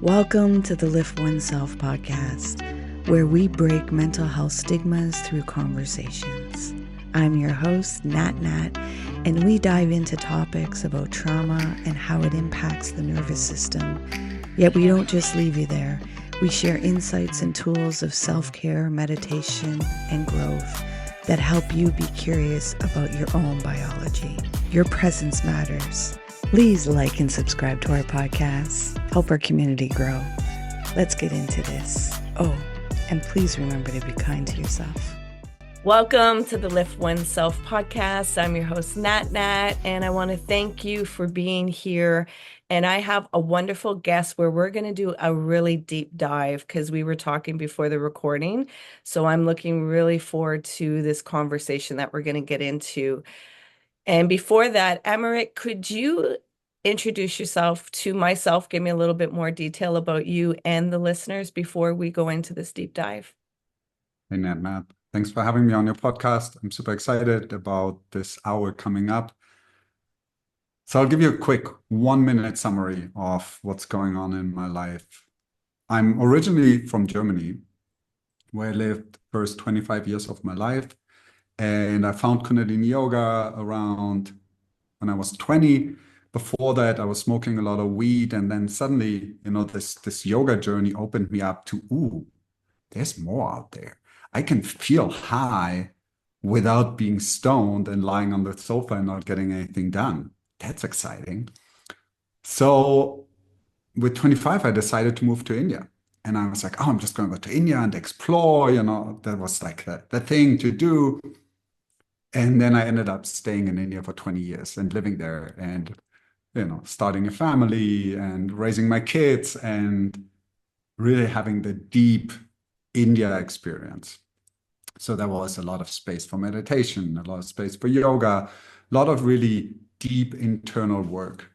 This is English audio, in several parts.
Welcome to the Lift Oneself podcast, where we break mental health stigmas through conversations. I'm your host, Nat, and we dive into topics about trauma and how it impacts the nervous system. Yet we don't just leave you there. We share insights and tools of self-care, meditation, and growth that help you be curious about your own biology. Your presence matters. Please like and subscribe to our podcast. Help our community grow. Let's get into this. Oh, and please remember to be kind to yourself. Welcome to the Lift Oneself podcast. I'm your host, Nat, and I want to thank you for being here. And I have a wonderful guest where we're going to do a really deep dive because we were talking before the recording. So I'm looking really forward to this conversation that we're going to get into. And before that, Emerick, could you introduce yourself to myself, give me a little bit more detail about you and the listeners before we go into this deep dive? Hey, Nat. Thanks for having me on your podcast. I'm super excited about this hour coming up. So I'll give you a quick 1-minute summary of what's going on in my life. I'm originally from Germany, where I lived the first 25 years of my life. And I found Kundalini Yoga around when I was 20. Before that, I was smoking a lot of weed. And then suddenly, this yoga journey opened me up to, ooh, there's more out there. I can feel high without being stoned and lying on the sofa and not getting anything done. That's exciting. So with 25, I decided to move to India. And I was like, oh, I'm just going to go to India and explore. That was like the thing to do. And then I ended up staying in India for 20 years and living there and, starting a family and raising my kids and really having the deep India experience. So there was a lot of space for meditation, a lot of space for yoga, a lot of really deep internal work.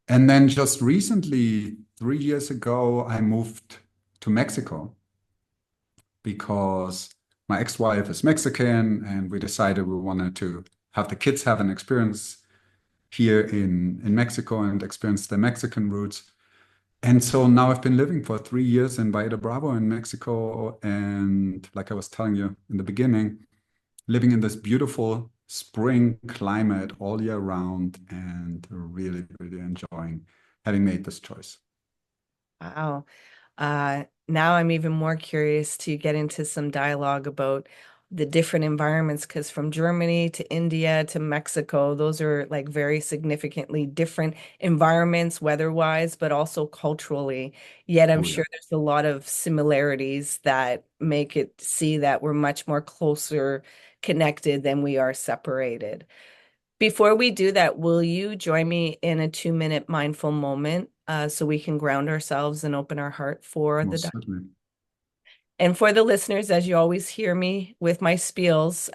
And then just recently, 3 years ago, I moved to Mexico because my ex-wife is Mexican and we decided we wanted to have the kids have an experience here in Mexico and experience the Mexican roots. And so now I've been living for 3 years in Valle de Bravo in Mexico. And like I was telling you in the beginning, living in this beautiful spring climate all year round and really, really enjoying having made this choice. Wow. Now I'm even more curious to get into some dialogue about the different environments, because from Germany to India to Mexico, those are like very significantly different environments weather-wise, but also culturally. Yet I'm Oh, yeah. sure there's a lot of similarities that make it see that we're much more closer connected than we are separated. Before we do that, will you join me in a 2-minute mindful moment so we can ground ourselves and open our heart for the Most certainly. and for the listeners, as you always hear me with my spiels,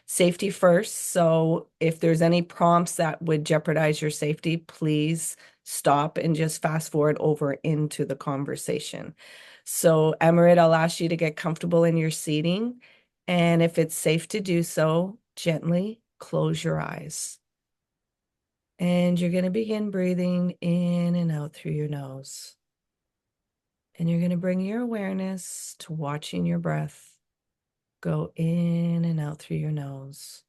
safety first. So if there's any prompts that would jeopardize your safety, please stop and just fast forward over into the conversation. So Amrit, I'll ask you to get comfortable in your seating. And if it's safe to do so, gently close your eyes. And you're going to begin breathing in and out through your nose. And you're going to bring your awareness to watching your breath go in and out through your nose.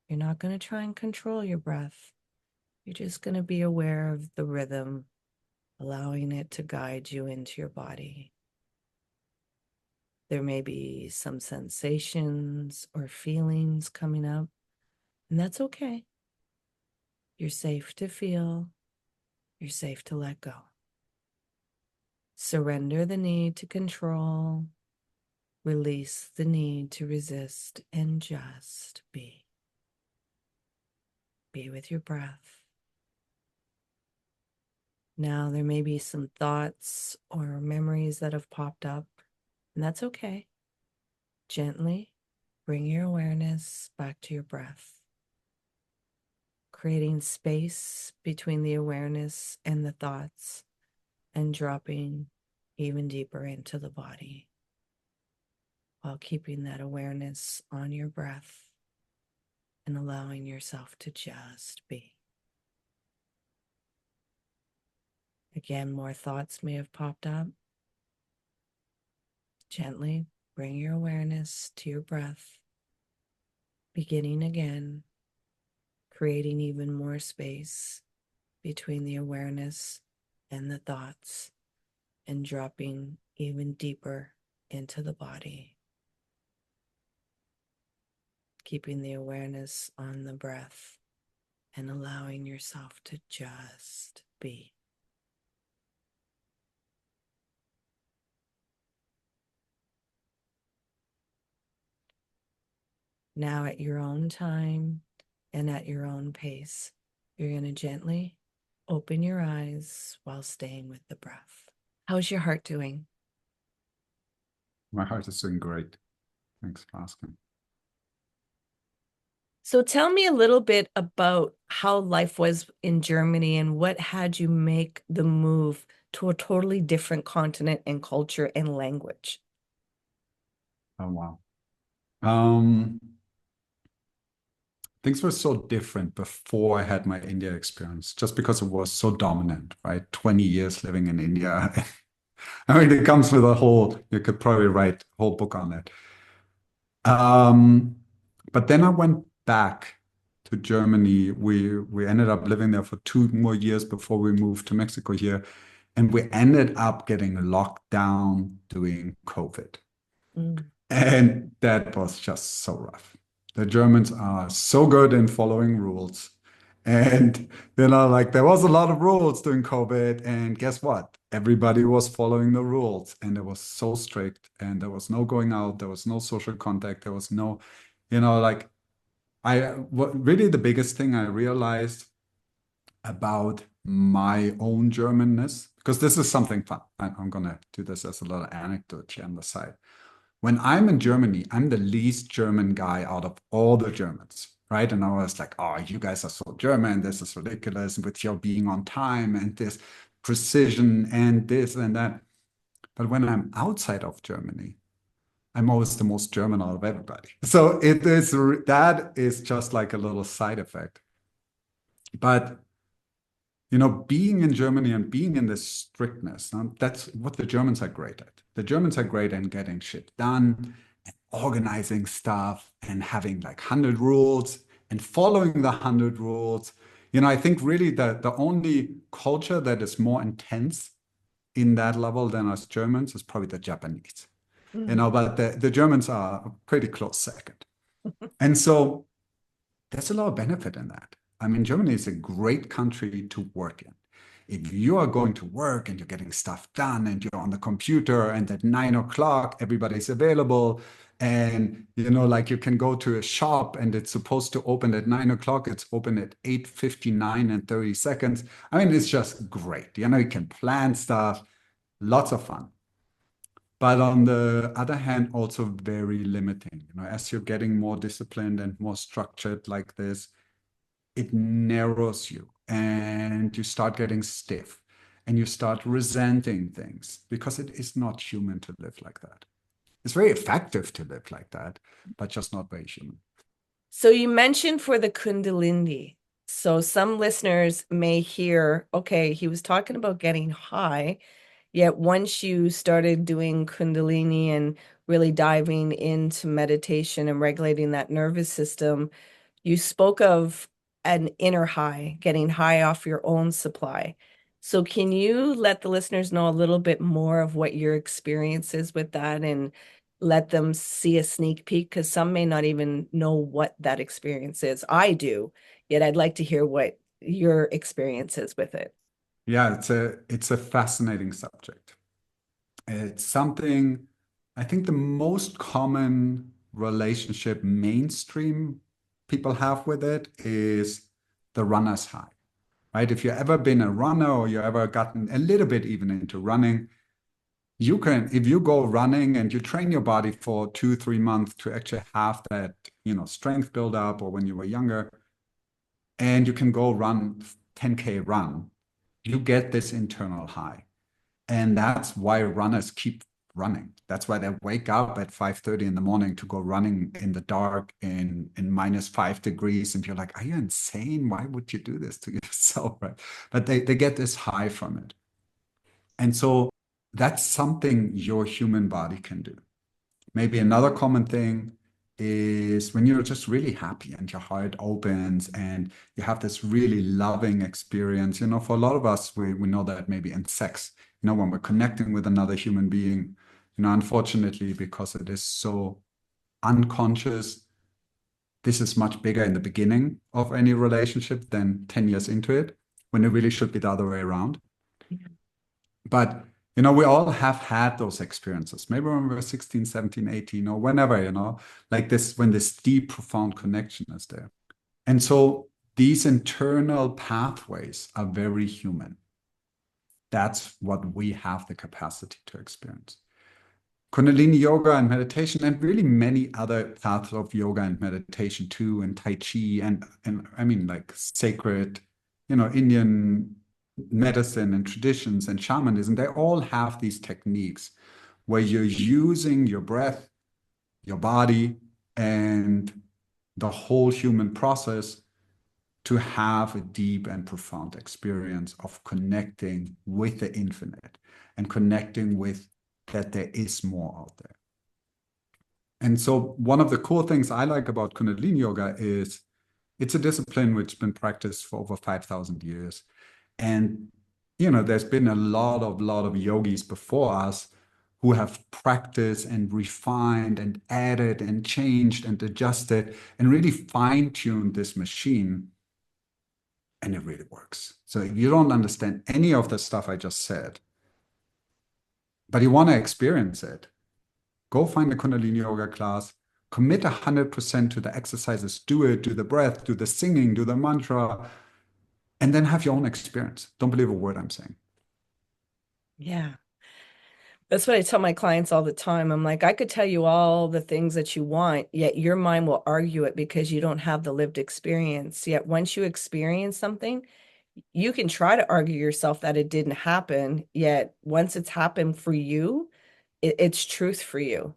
You're not going to try and control your breath. You're just going to be aware of the rhythm, allowing it to guide you into your body. There may be some sensations or feelings coming up, and that's okay. You're safe to feel. You're safe to let go. Surrender the need to control. Release the need to resist and just be. Be with your breath. Now, there may be some thoughts or memories that have popped up, and that's okay. Gently bring your awareness back to your breath, creating space between the awareness and the thoughts, and dropping even deeper into the body while keeping that awareness on your breath and allowing yourself to just be. Again, more thoughts may have popped up. Gently bring your awareness to your breath, beginning again, creating even more space between the awareness and the thoughts, and dropping even deeper into the body, keeping the awareness on the breath and allowing yourself to just be. Now, at your own time and at your own pace, you're going to gently open your eyes while staying with the breath. How's your heart doing? My heart is doing great. Thanks for asking. So tell me a little bit about how life was in Germany and what had you make the move to a totally different continent and culture and language. Oh, wow. Things were so different before I had my India experience, just because it was so dominant, right? 20 years living in India. I mean, it comes with you could probably write a whole book on it. But then I went back to Germany. We ended up living there for 2 more years before we moved to Mexico here. And we ended up getting locked down during COVID. Mm. And that was just so rough. The Germans are so good in following rules. And, like there was a lot of rules during COVID. And guess what? Everybody was following the rules. And it was so strict. And there was no going out. There was no social contact. There was no, like really the biggest thing I realized about my own Germanness, because this is something fun. I'm going to do this as a little anecdote here on the side. When I'm in Germany, I'm the least German guy out of all the Germans, right? And I was like, oh, you guys are so German. This is ridiculous with your being on time and this precision and this and that. But when I'm outside of Germany, I'm always the most German out of everybody. So that is just like a little side effect. But being in Germany and being in this strictness, that's what the Germans are great at. The Germans are great at getting shit done and organizing stuff and having like 100 rules and following the 100 rules. I think really the only culture that is more intense in that level than us Germans is probably the Japanese. But the Germans are a pretty close second. And so there's a lot of benefit in that. I mean, Germany is a great country to work in. If you are going to work and you're getting stuff done and you're on the computer and at 9 o'clock, everybody's available. And, like you can go to a shop and it's supposed to open at 9 o'clock. It's open at 8:59 and 30 seconds. I mean, it's just great. You can plan stuff, lots of fun. But on the other hand, also very limiting. As you're getting more disciplined and more structured like this, it narrows you and you start getting stiff and you start resenting things because it is not human to live like that. It's very effective to live like that, but just not very human. So you mentioned for the Kundalini. So some listeners may hear, okay, he was talking about getting high, yet once you started doing Kundalini and really diving into meditation and regulating that nervous system, you spoke of an inner high, getting high off your own supply. So can you let the listeners know a little bit more of what your experience is with that and let them see a sneak peek? Because some may not even know what that experience is. I do, yet I'd like to hear what your experience is with it. Yeah, it's a fascinating subject. It's something, I think the most common relationship mainstream people have with it is the runner's high, right? If you've ever been a runner or you ever gotten a little bit even into running, if you go running and you train your body for 2, 3 months to actually have that, strength build up, or when you were younger, and you can go run 10K run, you get this internal high. And that's why runners keep running. That's why they wake up at 5:30 in the morning to go running in the dark in -5 degrees. And you're like, are you insane? Why would you do this to yourself? Right? But they get this high from it. And so that's something your human body can do. Maybe another common thing is when you're just really happy and your heart opens and you have this really loving experience. For a lot of us, we know that maybe in sex, when we're connecting with another human being, unfortunately, because it is so unconscious, this is much bigger in the beginning of any relationship than 10 years into it, when it really should be the other way around. Yeah. But we all have had those experiences, maybe when we were 16, 17, 18, or whenever, like this, when this deep, profound connection is there. And so these internal pathways are very human. That's what we have the capacity to experience. Kundalini yoga and meditation, and really many other paths of yoga and meditation too, and Tai Chi, and I mean, like sacred, Indian medicine and traditions and shamanism, they all have these techniques where you're using your breath, your body, and the whole human process to have a deep and profound experience of connecting with the infinite and connecting with that there is more out there. And so one of the cool things I like about Kundalini yoga is it's a discipline which has been practiced for over 5,000 years. And, there's been a lot of yogis before us who have practiced and refined and added and changed and adjusted and really fine-tuned this machine. And it really works. So if you don't understand any of the stuff I just said, but you want to experience it, go find a Kundalini yoga class, commit 100% to the exercises, do it, do the breath, do the singing, do the mantra, and then have your own experience. Don't believe a word I'm saying. Yeah. That's what I tell my clients all the time. I'm like, I could tell you all the things that you want, yet your mind will argue it because you don't have the lived experience. Yet once you experience something, you can try to argue yourself that it didn't happen. Yet once it's happened for you, it's truth for you.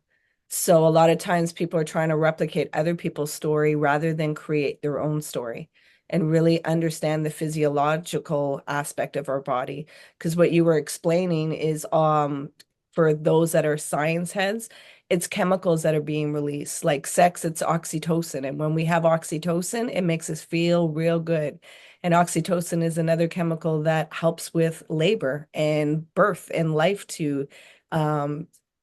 So a lot of times people are trying to replicate other people's story rather than create their own story and really understand the physiological aspect of our body. Because what you were explaining is for those that are science heads, it's chemicals that are being released. Like sex, it's oxytocin. And when we have oxytocin, it makes us feel real good. And oxytocin is another chemical that helps with labor and birth and life to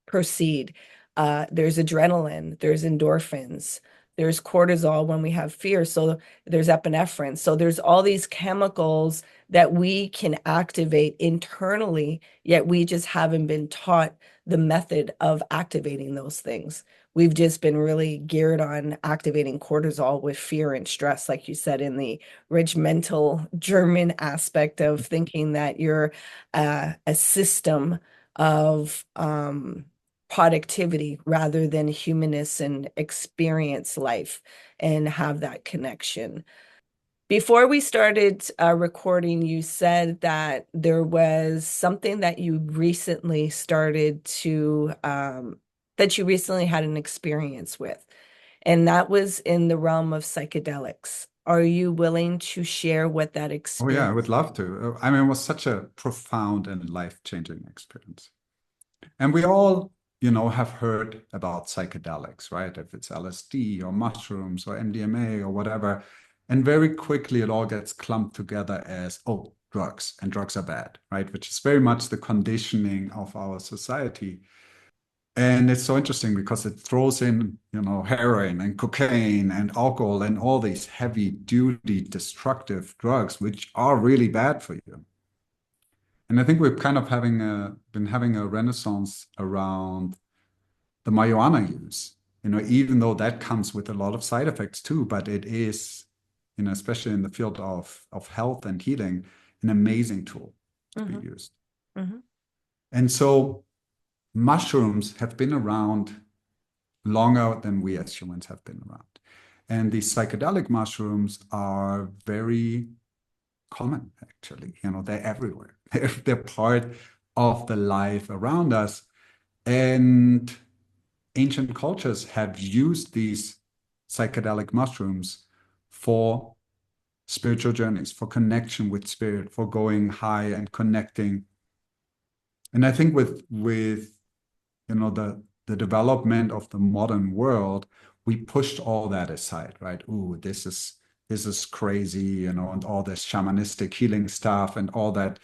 proceed. There's adrenaline, there's endorphins, there's cortisol when we have fear. So there's epinephrine. So there's all these chemicals that we can activate internally, yet we just haven't been taught the method of activating those things. We've just been really geared on activating cortisol with fear and stress, like you said, in the regimental German aspect of thinking that you're a system of productivity rather than humanness and experience life and have that connection. Before we started recording, you said that there was something that you recently started to, that you recently had an experience with, and that was in the realm of psychedelics. Are you willing to share what that Oh yeah, I would experience? love to. I mean, it was such a profound and life-changing experience. And we all, have heard about psychedelics, right? If it's LSD or mushrooms or MDMA or whatever. And very quickly it all gets clumped together as, oh, drugs, and drugs are bad, right? Which is very much the conditioning of our society. And it's so interesting because it throws in, heroin and cocaine and alcohol and all these heavy duty destructive drugs, which are really bad for you. And I think we're kind of been having a renaissance around the marijuana use, even though that comes with a lot of side effects too, but it is, especially in the field of health and healing, an amazing tool to be used. Mm-hmm. And so mushrooms have been around longer than we as humans have been around. And these psychedelic mushrooms are very common, actually. They're everywhere. They're part of the life around us. And ancient cultures have used these psychedelic mushrooms for spiritual journeys, for connection with spirit, for going high and connecting And I think with the development of the modern world, we pushed all that aside, right? Ooh, this is crazy, and all this shamanistic healing stuff and all that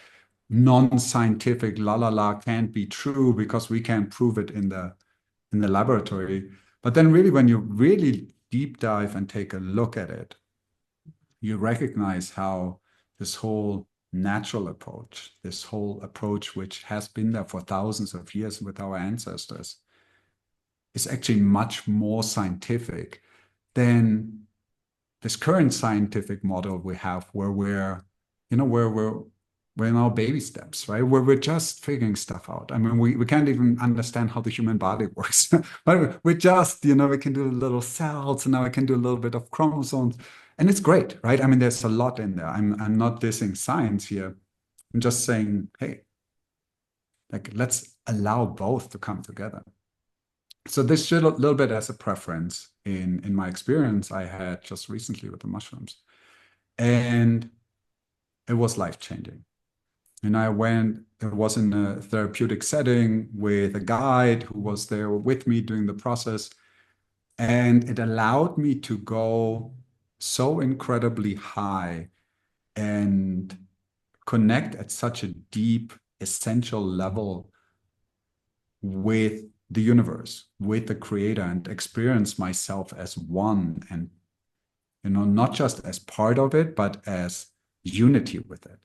non-scientific la la la can't be true because we can't prove it in the laboratory. But then really, when you really deep dive and take a look at it, you recognize how this whole natural approach, this whole approach which has been there for thousands of years with our ancestors, is actually much more scientific than this current scientific model we have, where we're in our baby steps, right? Where we're just figuring stuff out. I mean, we can't even understand how the human body works. But we're just, we can do little cells, and now I can do a little bit of chromosomes. And it's great, right? I mean, there's a lot in there. I'm not dissing science here. I'm just saying, hey, like, let's allow both to come together. So this should a little bit as a preference in my experience I had just recently with the mushrooms. And it was life-changing. And it was in a therapeutic setting with a guide who was there with me during the process. And it allowed me to go so incredibly high and connect at such a deep, essential level with the universe, with the creator, and experience myself as one, and not just as part of it, but as unity with it.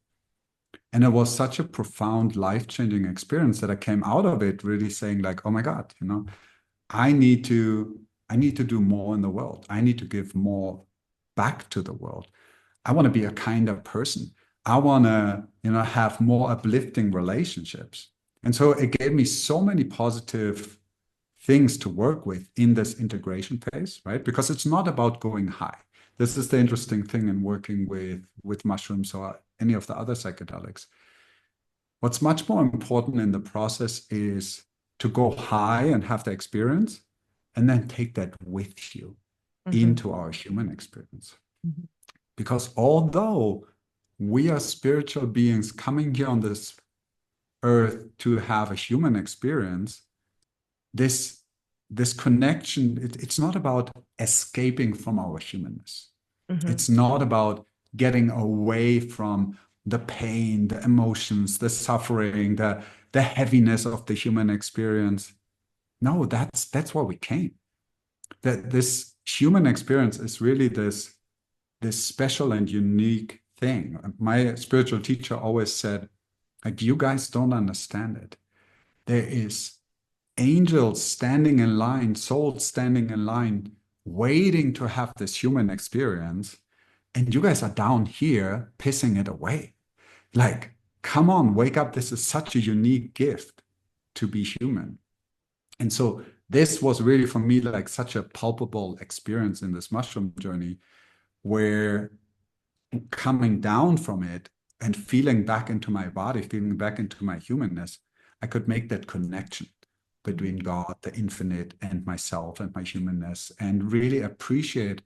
And it was such a profound, life-changing experience that I came out of it really saying, like, oh my God, I need to do more in the world. I need to give more back to the world. I want to be a kinder person. I want to, have more uplifting relationships. And so it gave me so many positive things to work with in this integration phase, right? Because it's not about going high. This is the interesting thing in working with mushrooms or any of the other psychedelics. What's much more important in the process is to go high and have the experience, and then take that with you into our human experience. Because although we are spiritual beings coming here on this earth to have a human experience, this connection, it's not about escaping from our humanness. It's not about getting away from the pain, the emotions, the suffering, the heaviness of the human experience. No, that's why we came. That this human experience is really this special and unique thing. My spiritual teacher always said, like, you guys don't understand it. There is angels standing in line, souls standing in line, waiting to have this human experience. And you guys are down here pissing it away. Like, come on, wake up. This is such a unique gift to be human. And so this was really, for me, like such a palpable experience in this mushroom journey, where coming down from it and feeling back into my body, feeling back into my humanness, I could make that connection between God, the infinite, and myself and my humanness, and really appreciate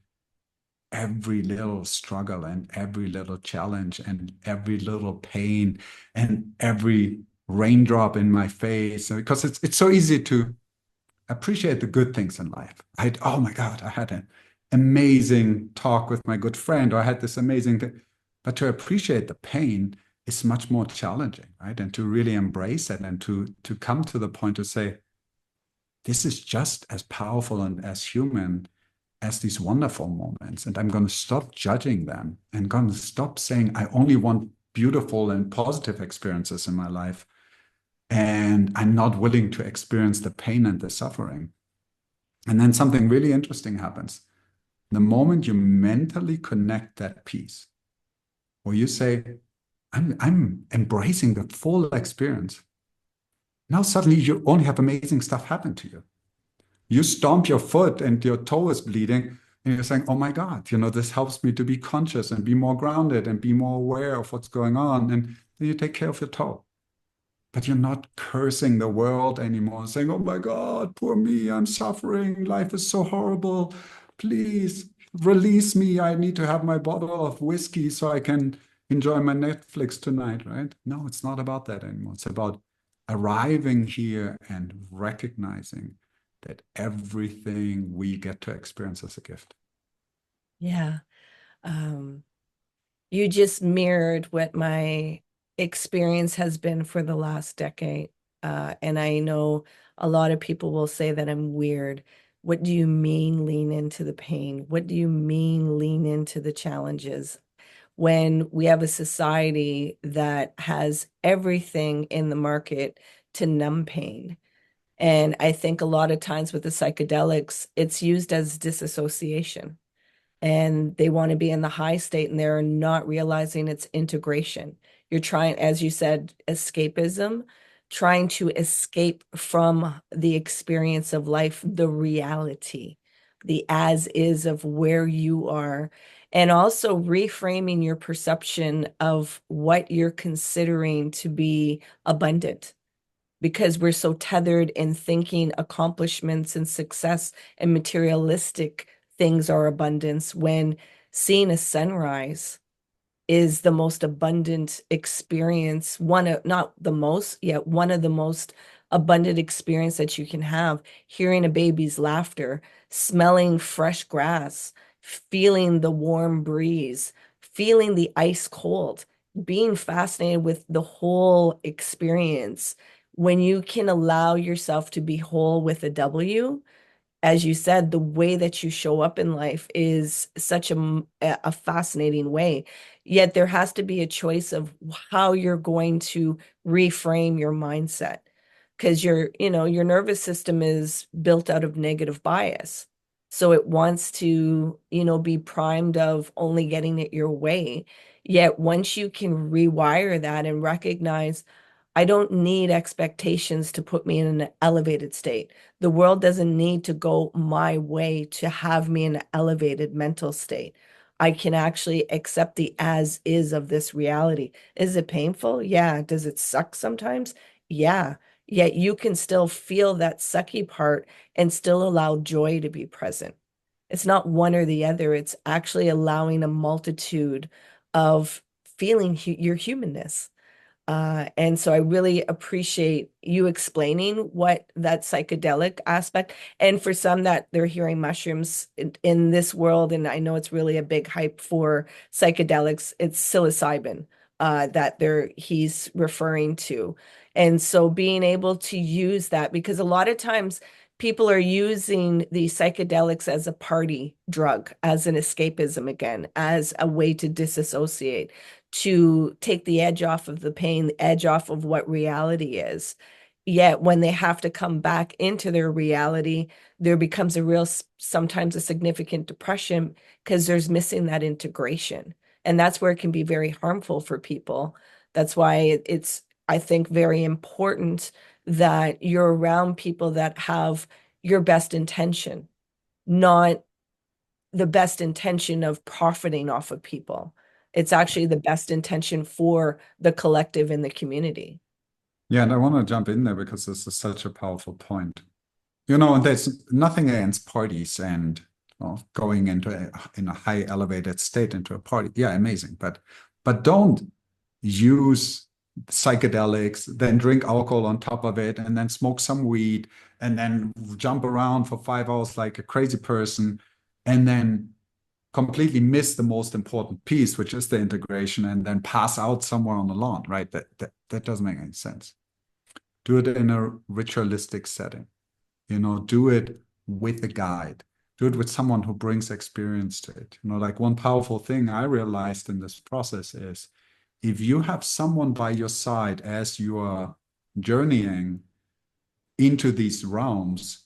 every little struggle and every little challenge and every little pain and every raindrop in my face. Because it's so easy to appreciate the good things in life. Oh my God, I had an amazing talk with my good friend, or I had this amazing thing. But to appreciate the pain is much more challenging, right? And to really embrace it, and to come to the point to say, this is just as powerful and as human as these wonderful moments. And I'm going to stop judging them, and going to stop saying I only want beautiful and positive experiences in my life, and I'm not willing to experience the pain and the suffering. And then something really interesting happens. The moment you mentally connect that piece, or you say, I'm embracing the full experience, now suddenly you only have amazing stuff happen to you. You stomp your foot and your toe is bleeding, and you're saying, oh my God, this helps me to be conscious and be more grounded and be more aware of what's going on. And then you take care of your toe. But you're not cursing the world anymore, saying, oh my God, poor me, I'm suffering. Life is so horrible. Please release me. I need to have my bottle of whiskey so I can enjoy my Netflix tonight, right? No, it's not about that anymore. It's about, arriving here and recognizing that everything we get to experience is a gift. Yeah. Um, you just mirrored what my experience has been for the last decade. And I know a lot of people will say that I'm weird. What do you mean lean into the pain? What do you mean lean into the challenges? When we have a society that has everything in the market to numb pain. And I think a lot of times with the psychedelics, it's used as disassociation, and they want to be in the high state and they're not realizing it's integration. You're trying, as you said, escapism, trying to escape from the experience of life, the reality, the as is of where you are, and also reframing your perception of what you're considering to be abundant, because we're so tethered in thinking accomplishments and success and materialistic things are abundance, when seeing a sunrise is the most abundant experience, one of, not the most, yet one of the most abundant experience that you can have. Hearing a baby's laughter, smelling fresh grass, feeling the warm breeze, feeling the ice cold, being fascinated with the whole experience. When you can allow yourself to be whole with a W, as you said, the way that you show up in life is such a fascinating way. Yet there has to be a choice of how you're going to reframe your mindset, because your nervous system is built out of negative bias. So it wants to, be primed of only getting it your way. Yet once you can rewire that and recognize, I don't need expectations to put me in an elevated state. The world doesn't need to go my way to have me in an elevated mental state. I can actually accept the as is of this reality. Is it painful? Yeah. Does it suck sometimes? Yeah. Yet you can still feel that sucky part and still allow joy to be present. It's not one or the other. It's actually allowing a multitude of feeling your humanness. And so I really appreciate you explaining what that psychedelic aspect, and for some that they're hearing mushrooms in this world, and I know it's really a big hype for psychedelics, it's psilocybin that he's referring to. And so being able to use that, because a lot of times people are using the psychedelics as a party drug, as an escapism again, as a way to disassociate, to take the edge off of the pain, the edge off of what reality is. Yet when they have to come back into their reality, there becomes sometimes a significant depression, because there's missing that integration. And that's where it can be very harmful for people. That's why it's, I think, very important that you're around people that have your best intention, not the best intention of profiting off of people. It's actually the best intention for the collective in the community. Yeah, and I want to jump in there because this is such a powerful point. And there's nothing against parties and going in a high elevated state into a party. Yeah, amazing. But don't use psychedelics, then drink alcohol on top of it, and then smoke some weed, and then jump around for 5 hours like a crazy person, and then completely miss the most important piece, which is the integration, and then pass out somewhere on the lawn, right? That doesn't make any sense. Do it in a ritualistic setting. Do it with a guide. Do it with someone who brings experience to it. Like one powerful thing I realized in this process is, if you have someone by your side as you are journeying into these realms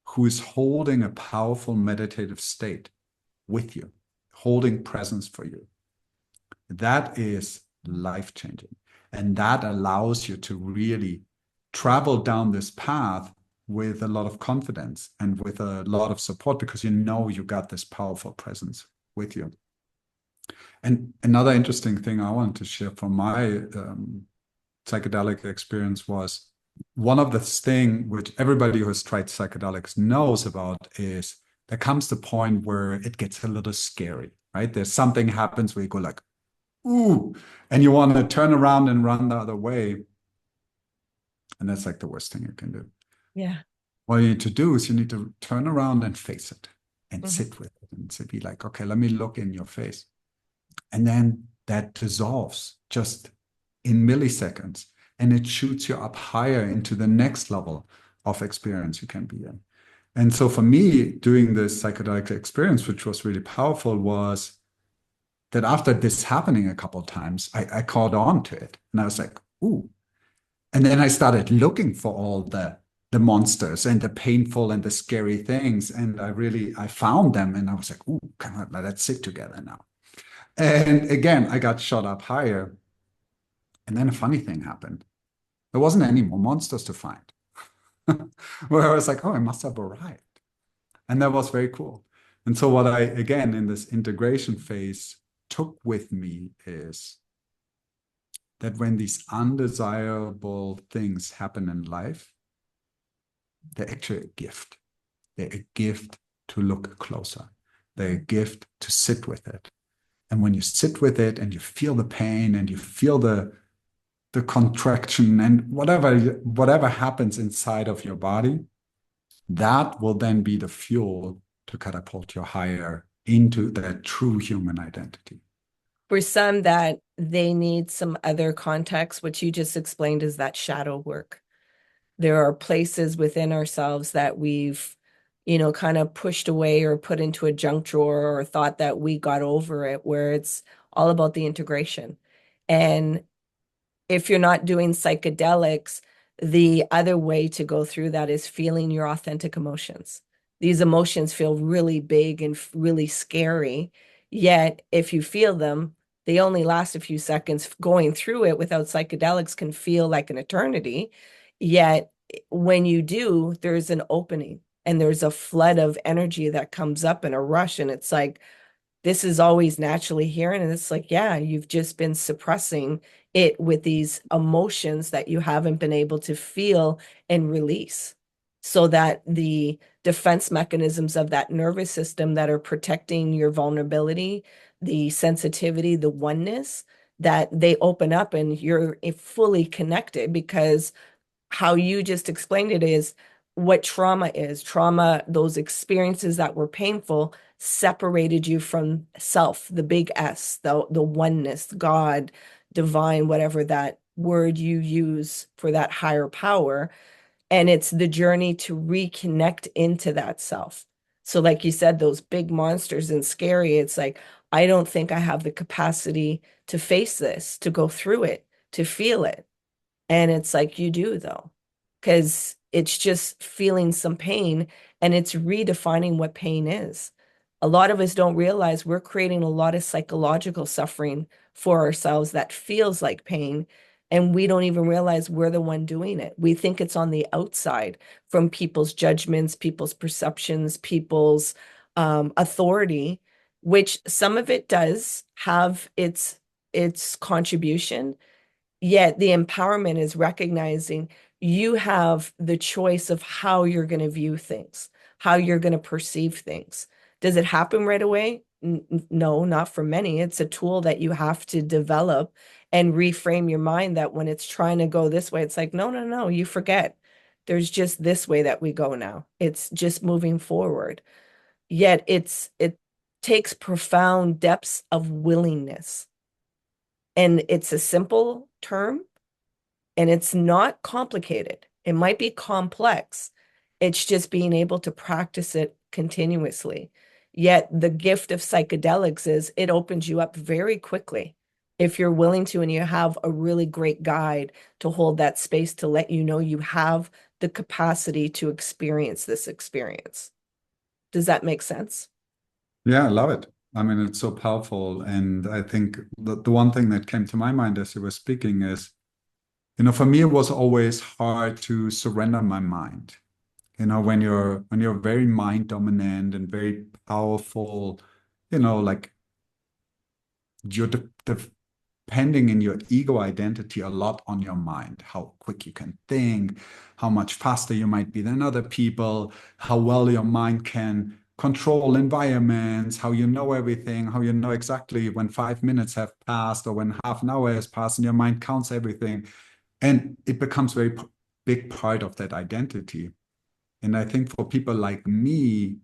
who is holding a powerful meditative state with you, holding presence for you, that is life-changing. And that allows you to really travel down this path with a lot of confidence and with a lot of support, because you got this powerful presence with you. And another interesting thing I wanted to share from my psychedelic experience was, one of the things which everybody who has tried psychedelics knows about is, there comes the point where it gets a little scary, right? There's something happens where you go like, ooh, and you want to turn around and run the other way. And that's like the worst thing you can do. Yeah. What you need to do is you need to turn around and face it and Mhm. sit with it and be like, okay, let me look in your face. And then that dissolves just in milliseconds, and it shoots you up higher into the next level of experience you can be in. And so for me, doing this psychedelic experience, which was really powerful, was that after this happening a couple of times, I caught on to it. And I was like, ooh. And then I started looking for all the monsters and the painful and the scary things. And I found them, and I was like, ooh, come on, let's sit together now. And again, I got shot up higher. And then a funny thing happened. There wasn't any more monsters to find. Where I was like, oh, I must have arrived. And that was very cool. And so, what I, again, in this integration phase took with me is that when these undesirable things happen in life, they're actually a gift. They're a gift to look closer. They're a gift to sit with it. And when you sit with it and you feel the pain and you feel the contraction and whatever happens inside of your body, that will then be the fuel to catapult you higher into that true human identity. For some that they need some other context, what you just explained is that shadow work. There are places within ourselves that we've, kind of pushed away or put into a junk drawer or thought that we got over it, where it's all about the integration. And if you're not doing psychedelics, the other way to go through that is feeling your authentic emotions. These emotions feel really big and really scary. Yet, if you feel them, they only last a few seconds. Going through it without psychedelics can feel like an eternity. Yet, when you do, there's an opening and there's a flood of energy that comes up in a rush. And it's like, this is always naturally here. And it's like, yeah, you've just been suppressing it with these emotions that you haven't been able to feel and release, so that the defense mechanisms of that nervous system that are protecting your vulnerability, the sensitivity, the oneness, that they open up and you're fully connected. Because how you just explained it is what trauma is. Trauma, those experiences that were painful, separated you from self, the big S, the oneness, God, divine, whatever that word you use for that higher power. And it's the journey to reconnect into that self. So, like you said, those big monsters and scary, it's like, I don't think I have the capacity to face this, to go through it, to feel it. And it's like, you do, though, because it's just feeling some pain and it's redefining what pain is. A lot of us don't realize we're creating a lot of psychological suffering for ourselves that feels like pain. And we don't even realize we're the one doing it. We think it's on the outside from people's judgments, people's perceptions, people's authority, which some of it does have its contribution. Yet the empowerment is recognizing you have the choice of how you're going to view things, how you're going to perceive things. Does it happen right away? No, not for many. It's a tool that you have to develop and reframe your mind, that when it's trying to go this way, it's like, no, no, no, you forget. There's just this way that we go now. It's just moving forward. Yet it takes profound depths of willingness. And it's a simple term, and it's not complicated. It might be complex. It's just being able to practice it continuously. Yet the gift of psychedelics is it opens you up very quickly if you're willing to, and you have a really great guide to hold that space to let you know you have the capacity to experience this experience. Does that make sense? Yeah, I love it. I mean, it's so powerful. And I think the one thing that came to my mind as you were speaking is, for me, it was always hard to surrender my mind. When you're very mind dominant and very powerful, like you're depending in your ego identity a lot on your mind, how quick you can think, how much faster you might be than other people, how well your mind can control environments, how you know everything, how you know exactly when 5 minutes have passed or when half an hour has passed, and your mind counts everything. And it becomes very big part of that identity. And I think for people like me,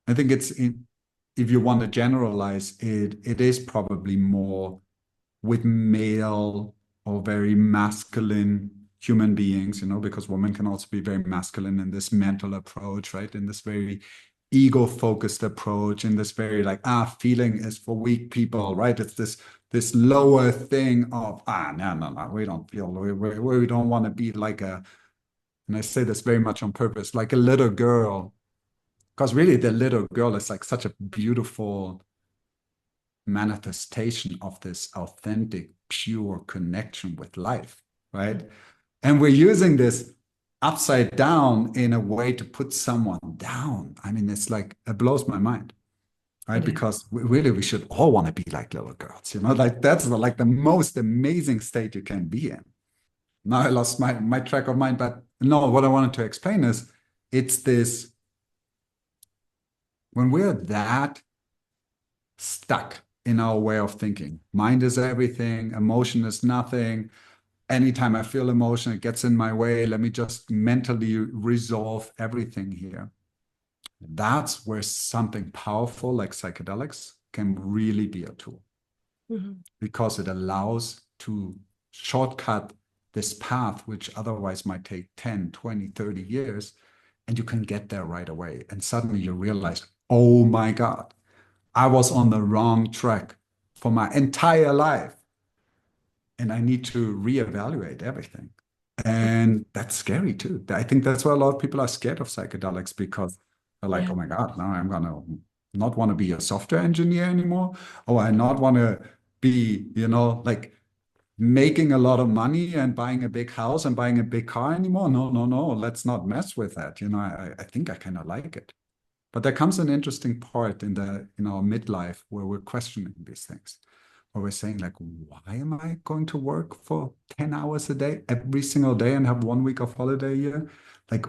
I think if you want to generalize it, it is probably more with male or very masculine human beings, because women can also be very masculine in this mental approach, right? In this very ego-focused approach, in this very like, feeling is for weak people, right? It's this lower thing of, no, we don't feel, we don't want to be like and I say this very much on purpose, like a little girl, because really the little girl is like such a beautiful manifestation of this authentic, pure connection with life, right? And we're using this upside down in a way to put someone down. I mean, it's like, it blows my mind, right? Because we should all want to be like little girls, like that's like the most amazing state you can be in. Now I lost my track of mind, but no, what I wanted to explain is it's this, when we're that stuck in our way of thinking, mind is everything, emotion is nothing. Anytime I feel emotion, it gets in my way. Let me just mentally resolve everything here. That's where something powerful like psychedelics can really be a tool, because it allows to shortcut this path, which otherwise might take 10, 20, 30 years, and you can get there right away. And suddenly you realize, oh my God, I was on the wrong track for my entire life. And I need to reevaluate everything. And that's scary too. I think that's why a lot of people are scared of psychedelics, because they're like, oh my God, now I'm going to not want to be a software engineer anymore. Or I not want to be, like making a lot of money and buying a big house and buying a big car anymore. No, no, no, let's not mess with that. I think I kind of like it. But there comes an interesting part in our midlife where we're questioning these things, where we're saying like, why am I going to work for 10 hours a day every single day and have 1 week of holiday a year? Like,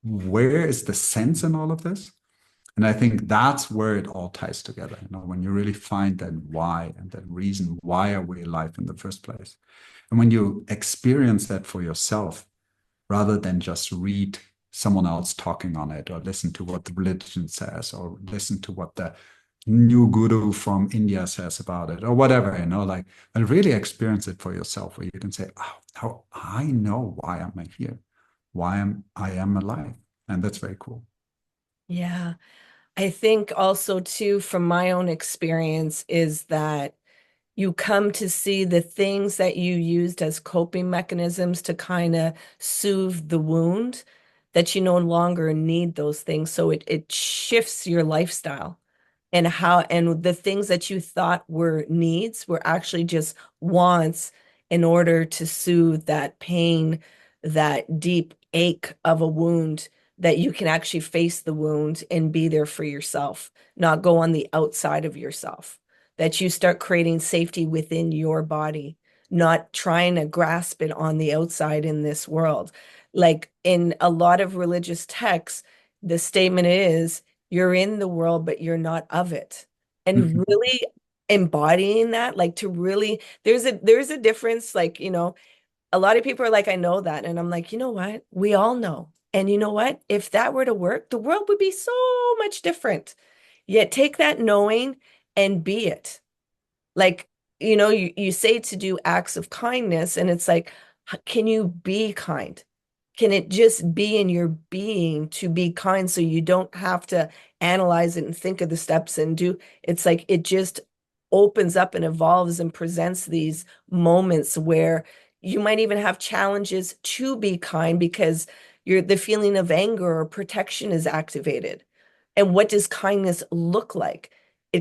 where is the sense in all of this? And I think that's where it all ties together. When you really find that why and that reason, why are we alive in the first place? And when you experience that for yourself, rather than just read someone else talking on it, or listen to what the religion says, or listen to what the new guru from India says about it, or whatever, like, and really experience it for yourself, where you can say, oh, I know why I'm here, I am alive. And that's very cool. Yeah. I think also too, from my own experience, is that you come to see the things that you used as coping mechanisms to kind of soothe the wound, that you no longer need those things. So it shifts your lifestyle, and the things that you thought were needs were actually just wants, in order to soothe that pain, that deep ache of a wound, that you can actually face the wound and be there for yourself, not go on the outside of yourself, that you start creating safety within your body, not trying to grasp it on the outside in this world. Like in a lot of religious texts, the statement is, you're in the world, but you're not of it. And really embodying that, like to really, there's a difference, like, a lot of people are like, I know that. And I'm like, you know what? We all know. And you know what? If that were to work, the world would be so much different. Yet take that knowing and be it. Like, you say to do acts of kindness, and it's like, can you be kind? Can it just be in your being to be kind, so you don't have to analyze it and think of the steps and do? It's like it just opens up and evolves and presents these moments where you might even have challenges to be kind, because the feeling of anger or protection is activated. And what does kindness look like?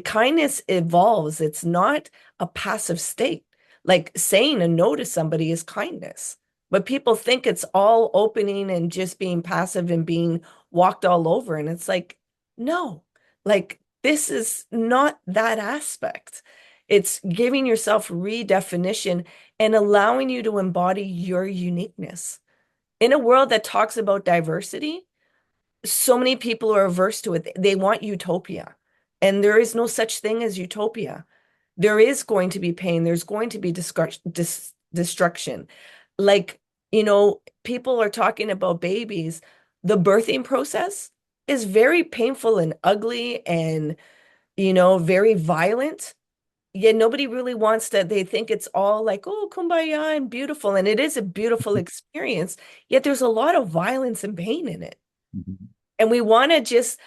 Kindness evolves. It's not a passive state. Like saying a no to somebody is kindness. But people think it's all opening and just being passive and being walked all over. And it's like, no, like this is not that aspect. It's giving yourself redefinition and allowing you to embody your uniqueness. In a world that talks about diversity, so many people are averse to it. They want utopia. And there is no such thing as utopia. There is going to be pain. There's going to be destruction. Like, People are talking about babies. The birthing process is very painful and ugly and, very violent. Yet nobody really wants to, they think it's all like, oh, kumbaya and beautiful. And it is a beautiful experience. Yet there's a lot of violence and pain in it. Mhm. And we want to just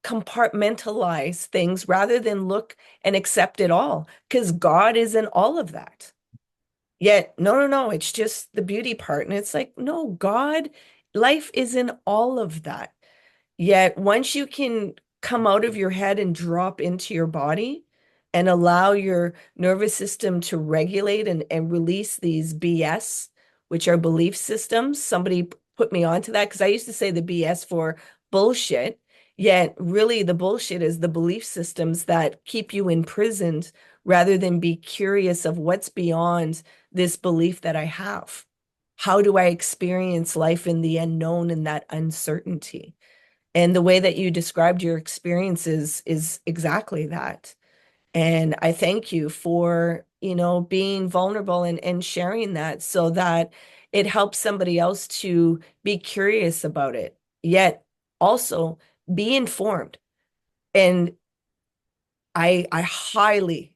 compartmentalize things rather than look and accept it all because God is in all of that. Yet, no, no, no, it's just the beauty part. And it's like, no, God, life is in all of that. Yet, once you can come out of your head and drop into your body and allow your nervous system to regulate and release these BS, which are belief systems, somebody put me onto that because I used to say the BS for bullshit. Yet, really, the bullshit is the belief systems that keep you imprisoned rather than be curious of what's beyond this belief that I have. How do I experience life in the unknown and that uncertainty? And the way that you described your experiences is exactly that. And I thank you for, being vulnerable and sharing that so that it helps somebody else to be curious about it, yet also be informed. And I highly,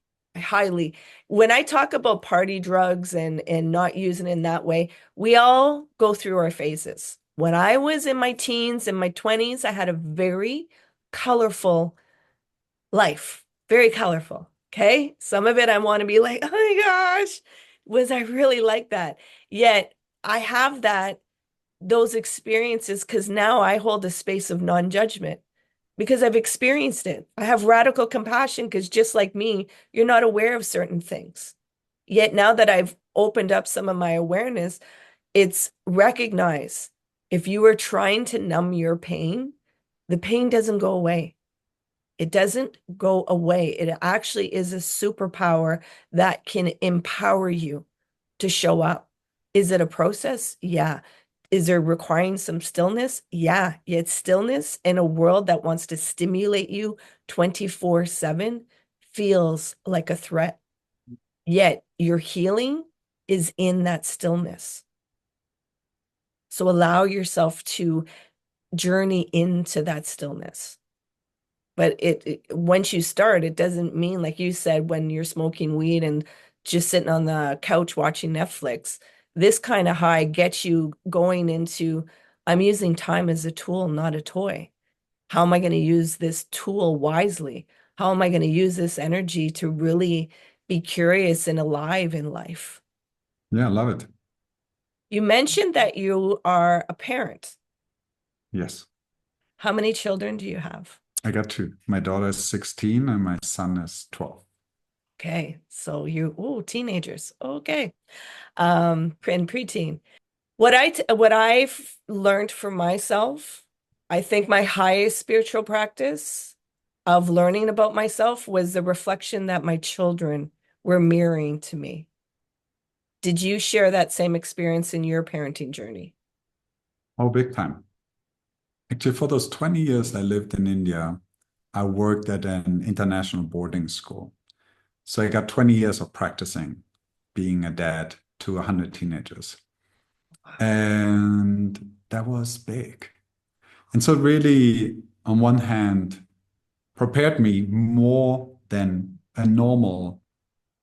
when I talk about party drugs and not using it in that way, we all go through our phases. When I was in my teens and my 20s, I had a very colorful life, very colorful. Okay. Some of it I want to be like, oh my gosh, was I really like that? Yet I have those experiences because now I hold a space of non-judgment because I've experienced it. I have radical compassion because just like me, you're not aware of certain things. Yet now that I've opened up some of my awareness, it's recognize if you are trying to numb your pain, the pain doesn't go away. It doesn't go away. It actually is a superpower that can empower you to show up. Is it a process? Yeah. Is there requiring some stillness? Yeah. Yet stillness in a world that wants to stimulate you 24/7 feels like a threat. Yet your healing is in that stillness. So allow yourself to journey into that stillness. But once you start, it doesn't mean, like you said, when you're smoking weed and just sitting on the couch watching Netflix, this kind of high gets you going into, I'm using time as a tool, not a toy. How am I going to use this tool wisely? How am I going to use this energy to really be curious and alive in life? Yeah, I love it. You mentioned that you are a parent. Yes. How many children do you have? I got two. My daughter is 16 and my son is 12. Okay, so teenagers. Okay. And preteen. What I've learned for myself, I think my highest spiritual practice of learning about myself was the reflection that my children were mirroring to me. Did you share that same experience in your parenting journey? Oh, big time. Actually, for those 20 years I lived in India, I worked at an international boarding school. So I got 20 years of practicing being a dad to 100 teenagers. And that was big. And so, really, on one hand, prepared me more than a normal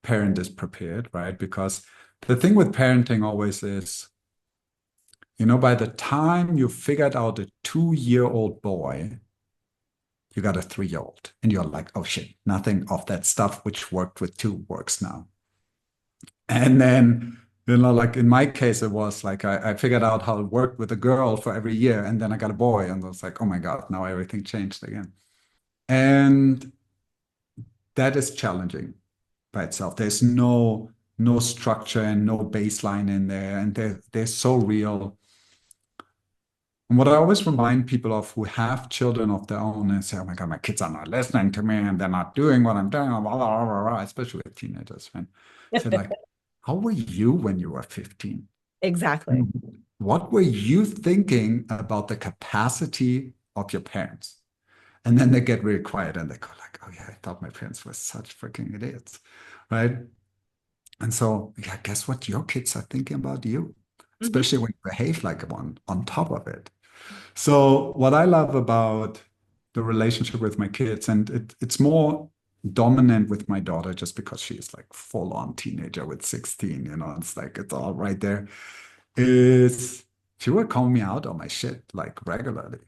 parent is prepared, right? Because the thing with parenting always is, by the time you figured out a 2-year-old boy, you got a 3-year-old. And you're like, oh shit, nothing of that stuff which worked with two works now. And then, like in my case, it was like I figured out how it worked with a girl for every year. And then I got a boy. And I was like, oh my God, now everything changed again. And that is challenging by itself. There's no structure and no baseline in there. And they're so real. And what I always remind people of who have children of their own and say, oh my God, my kids are not listening to me and they're not doing what I'm doing, blah, blah, blah, blah, especially with teenagers, man. Say like, how were you when you were 15? Exactly. What were you thinking about the capacity of your parents? And then they get really quiet and they go like, oh yeah, I thought my parents were such freaking idiots, right? And so, yeah, guess what your kids are thinking about you? Hmm. especially when you behave like one on top of it. So what I love about the relationship with my kids, and it's more dominant with my daughter just because she is like full on teenager with 16, it's like it's all right there, is she will call me out on my shit like regularly.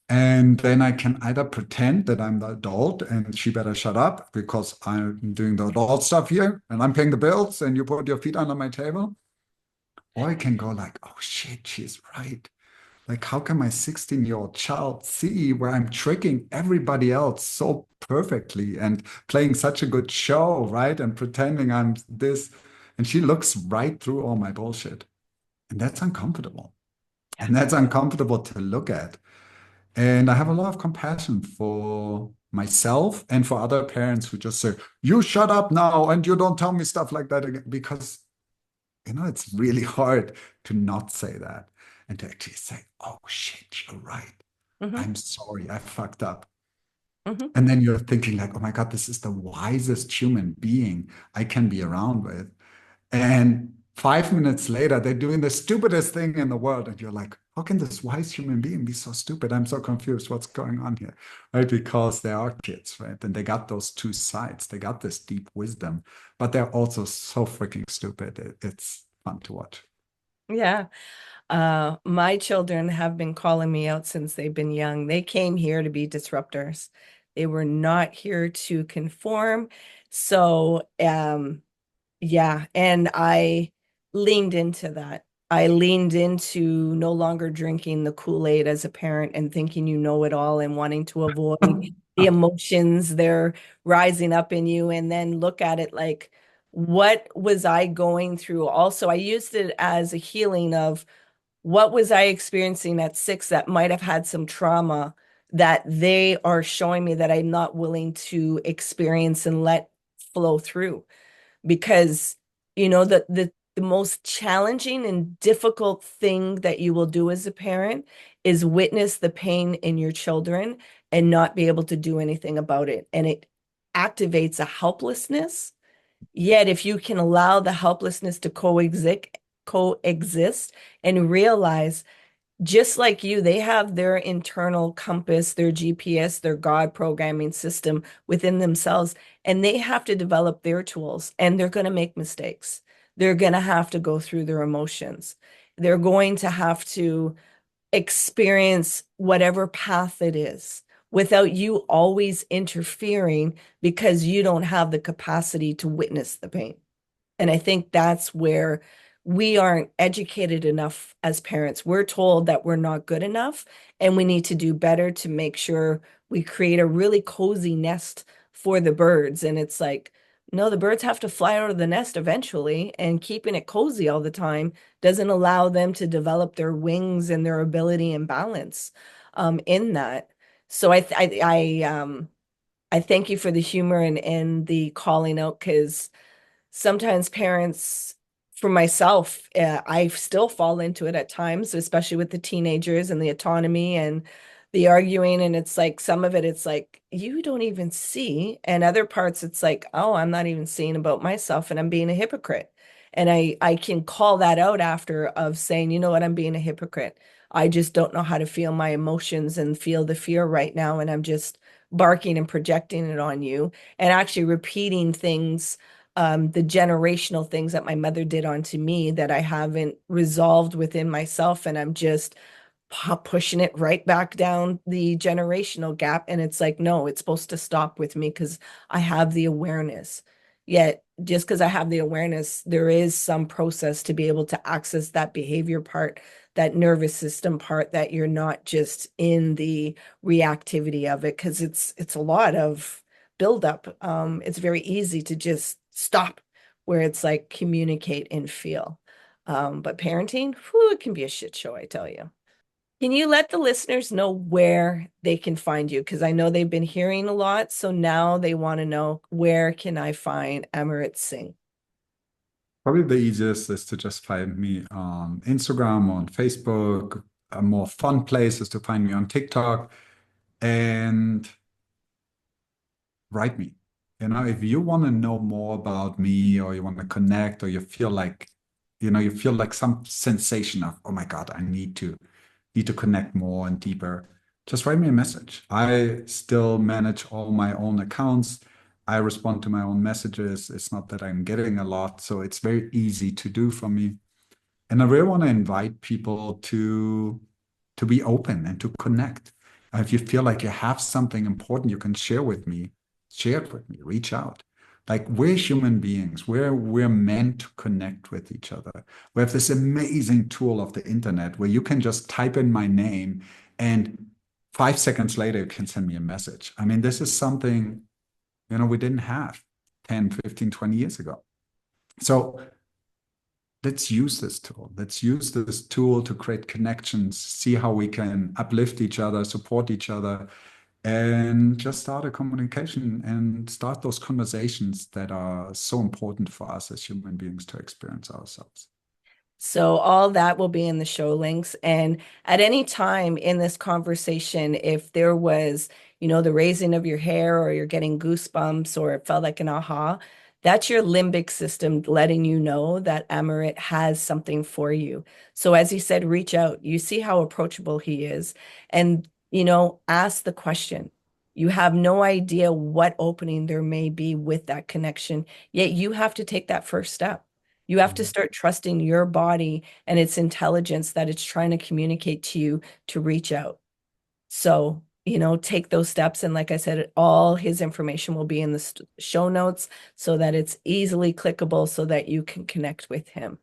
And then I can either pretend that I'm the adult and she better shut up because I'm doing the adult stuff here and I'm paying the bills and you put your feet under my table. Or I can go like, oh shit, she's right. Like, how can my 16-year-old child see where I'm tricking everybody else so perfectly and playing such a good show, right? And pretending I'm this. And she looks right through all my bullshit. And that's uncomfortable. Yeah. And that's uncomfortable to look at. And I have a lot of compassion for myself and for other parents who just say, you shut up now and you don't tell me stuff like that again. Because, it's really hard to not say that and to actually say, oh shit, you're right. Hmm. I'm sorry, I fucked up. Hmm. And then you're thinking like, oh my God, this is the wisest human being I can be around with. And 5 minutes later, they're doing the stupidest thing in the world. And you're like, how can this wise human being be so stupid? I'm so confused. What's going on here? Right? Because they are kids, right? And they got those two sides. They got this deep wisdom, but they're also so freaking stupid. It's fun to watch. Yeah. My children have been calling me out since they've been young. They came here to be disruptors. They were not here to conform. So, yeah, and I leaned into that. I leaned into no longer drinking the Kool-Aid as a parent and thinking you know it all and wanting to avoid the emotions they're rising up in you and then look at it like, what was I going through? Also, I used it as a healing of what was I experiencing at 6 that might have had some trauma that they are showing me that I'm not willing to experience and let flow through because the most challenging and difficult thing that you will do as a parent is witness the pain in your children and not be able to do anything about it, and it activates a helplessness. Yet if you can allow the helplessness to coexist and realize, just like you, they have their internal compass, their GPS, their God programming system within themselves, and they have to develop their tools, and they're going to make mistakes. They're going to have to go through their emotions. They're going to have to experience whatever path it is without you always interfering because you don't have the capacity to witness the pain. And I think that's where we aren't educated enough as parents. We're told that we're not good enough and we need to do better to make sure we create a really cozy nest for the birds. And it's like, no, the birds have to fly out of the nest eventually, and keeping it cozy all the time doesn't allow them to develop their wings and their ability and balance in that. So I thank you for the humor and the calling out because sometimes parents, for myself, I still fall into it at times, especially with the teenagers and the autonomy and the arguing. And it's like some of it, it's like, you don't even see. And other parts, it's like, oh, I'm not even seeing about myself and I'm being a hypocrite. And I can call that out after of saying, you know what, I'm being a hypocrite. I just don't know how to feel my emotions and feel the fear right now. And I'm just barking and projecting it on you and actually repeating things, the generational things that my mother did onto me that I haven't resolved within myself. And I'm just pushing it right back down the generational gap. And it's like, no, it's supposed to stop with me because I have the awareness. Yet, just because I have the awareness, there is some process to be able to access that behavior part, that nervous system part, that you're not just in the reactivity of it, because it's a lot of buildup. It's very easy to just stop where it's like communicate and feel. But parenting, whew, it can be a shit show, I tell you. Can you let the listeners know where they can find you? Because I know they've been hearing a lot, so now they want to know, where can I find Amrit Singh? Probably the easiest is to just find me on Instagram, on Facebook. A more fun place is to find me on TikTok and write me. If you want to know more about me or you want to connect or you feel like you feel like some sensation of, oh my God, I need to connect more and deeper, just write me a message. I still manage all my own accounts. I respond to my own messages. It's not that I'm getting a lot, so it's very easy to do for me. And I really want to invite people to be open and to connect. If you feel like you have something important you can share with me, share it with me, reach out. Like, we're human beings. We're meant to connect with each other. We have this amazing tool of the internet where you can just type in my name and 5 seconds later you can send me a message. I mean, this is something, we didn't have 10, 15, 20 years ago. So let's use this tool. Let's use this tool to create connections, see how we can uplift each other, support each other, and just start a communication and start those conversations that are so important for us as human beings to experience ourselves. So all that will be in the show links. And at any time in this conversation, if there was, the raising of your hair, or you're getting goosebumps, or it felt like an aha, that's your limbic system letting you know that Amrit has something for you. So as he said, reach out. You see how approachable he is. And, ask the question. You have no idea what opening there may be with that connection, yet you have to take that first step. You have to start trusting your body and its intelligence that it's trying to communicate to you to reach out. So, take those steps. And like I said, all his information will be in the show notes so that it's easily clickable so that you can connect with him.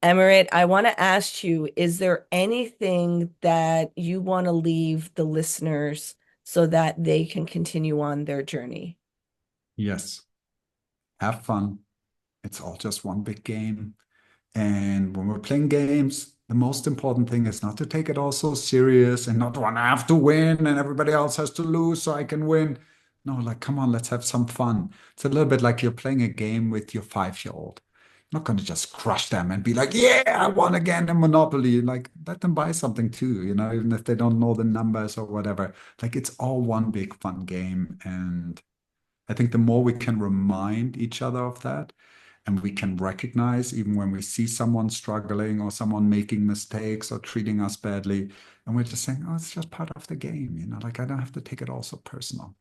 Emerick, I want to ask you, is there anything that you want to leave the listeners so that they can continue on their journey? Yes. Have fun. It's all just one big game. And when we're playing games, the most important thing is not to take it all so serious and not want to have to win and everybody else has to lose so I can win. No, like, come on, let's have some fun. It's a little bit like you're playing a game with your 5-year-old. Not going to just crush them and be like, yeah, I won again in Monopoly. Like, let them buy something too, even if they don't know the numbers or whatever. Like, it's all one big fun game. And I think the more we can remind each other of that, and we can recognize even when we see someone struggling or someone making mistakes or treating us badly, and we're just saying, oh, it's just part of the game, like, I don't have to take it all so personal.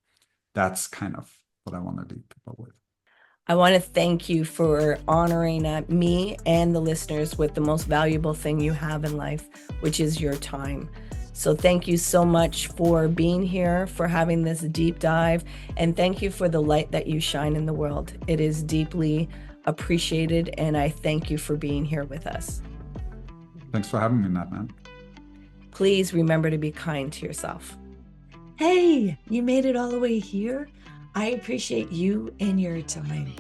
That's kind of what I want to leave people with. I want to thank you for honoring me and the listeners with the most valuable thing you have in life, which is your time. So thank you so much for being here, for having this deep dive, and thank you for the light that you shine in the world. It is deeply appreciated, and I thank you for being here with us. Thanks for having me, Nat, man. Please remember to be kind to yourself. Hey, you made it all the way here? I appreciate you and your time.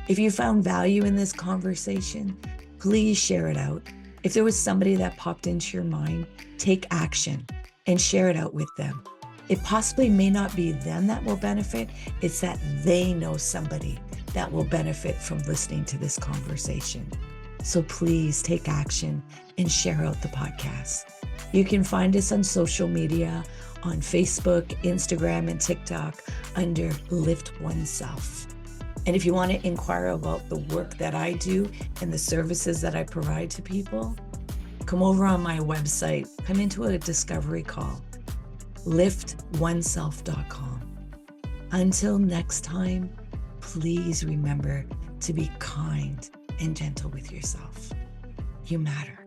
If you found value in this conversation, please share it out. If there was somebody that popped into your mind, take action and share it out with them. It possibly may not be them that will benefit, it's that they know somebody that will benefit from listening to this conversation. So please take action and share out the podcast. You can find us on social media, on Facebook, Instagram, and TikTok under LiftOneSelf. And if you want to inquire about the work that I do and the services that I provide to people, come over on my website, come into a discovery call, LiftOneSelf.com. Until next time, please remember to be kind and gentle with yourself. You matter.